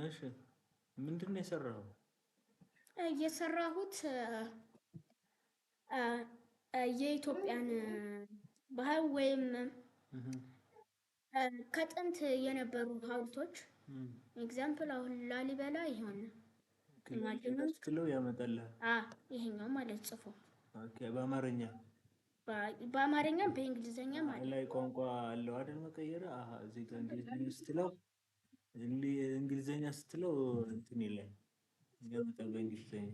እሺ ምንድን ነው የሰራኸው? የሰራሁት የኢትዮጵያን ባህል ወይም ከጥንት የነበሩ ሐውልቶች ኤግዛምፕል አሁን ላሊበላ ይሆን ማዕድኖች ስትለው ያመጣልሃል። ይሄኛው ማለት ጽፎ ኦኬ። በአማርኛ በአማርኛም በእንግሊዘኛ ማለት ላይ ቋንቋ አለው አይደል? መቀየር እዚህ ጋር እንግሊዝኛ ስትለው እንግሊዝኛ ስትለው እንትን ይላል ያመጣል በእንግሊዝኛ።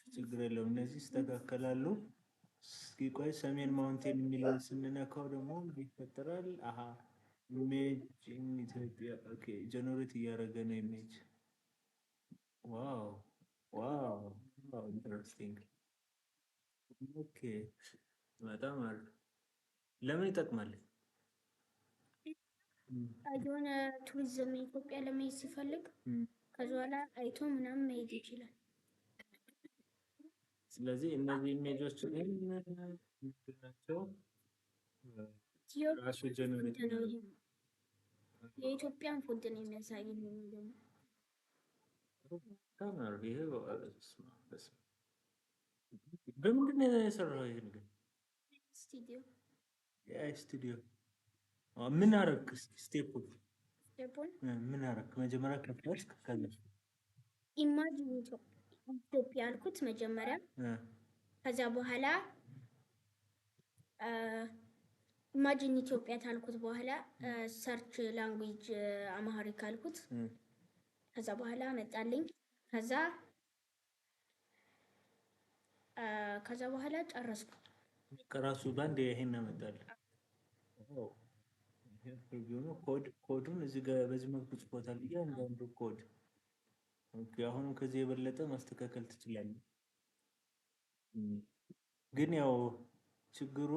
ችግር የለውም፣ እነዚህ ይስተካከላሉ። እስኪ ቆይ ሰሜን ማውንቴን የሚለውን ስንነካው ደግሞ ይፈጠራል። ኢሜጅ ኢን ኢትዮጵያ። ኦኬ ጀነሬት እያደረገ ነው ኢሜጅ። ዋው ዋው ዋው ኢንተረስቲንግ። ኦኬ በጣም አሪፍ። ለምን ይጠቅማል? የሆነ ቱሪዝም ኢትዮጵያ ለመሄድ ሲፈልግ ከዚ በኋላ አይቶ ምናምን መሄድ ይችላል። ስለዚህ እነዚህ ኢሜጆች ግን ናቸው ራሱ ጀነሬት የኢትዮጵያን ፉድ ነው የሚያሳይ ነው። በምንድን ነው የሰራው? ይሄን ግን ስቱዲዮ ስቱዲዮ ምን አረክ? ስቴፑን ምን አረክ? መጀመሪያ ከፍተሽ ኢማጂን ኢትዮጵያ አልኩት መጀመሪያ። ከዚያ በኋላ ኢማጂን ኢትዮጵያ ታልኩት በኋላ ሰርች ላንጉጅ አማሪክ አልኩት። ከዛ በኋላ መጣልኝ። ከዛ በኋላ ጨረስኩ። ከራሱ ባንድ ይሄን አመጣልህ። ኮዱን እዚህ ጋር በዚህ መልኩ ጽፎታል። እያንዳንዱ ኮድ አሁንም ከዚህ የበለጠ ማስተካከል ትችላለህ። ግን ያው ችግር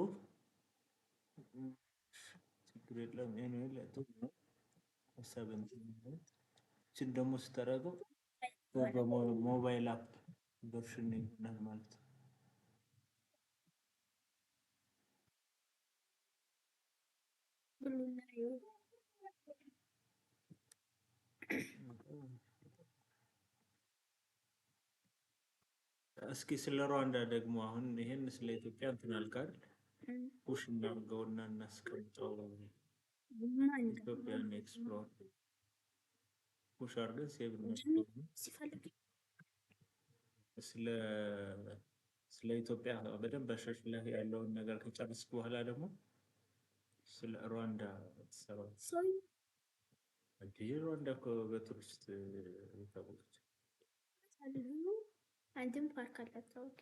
የለም። ሀሳብን እችን ደግሞ ስታደርገው በሞባይል አፕ ቨርሽን ይሆናል ማለት ነው። እስኪ ስለ ሩዋንዳ ደግሞ አሁን ይሄን ስለ ኢትዮጵያ እንትን አልክ አይደል? ፑሽ እናድርገውና እናስቀምጠው። ኢትዮጵያን ኤክስፕሎር ፑሽ አድርገን ሴቭ ስለ ኢትዮጵያ በደንብ አሻሽለህ ያለውን ነገር ከጨረስክ በኋላ ደግሞ ስለ ሩዋንዳ ትሰራው። ሩዋንዳ እኮ በቱሪስት የታወቀች አንድም ፓርክ አላት። ኦኬ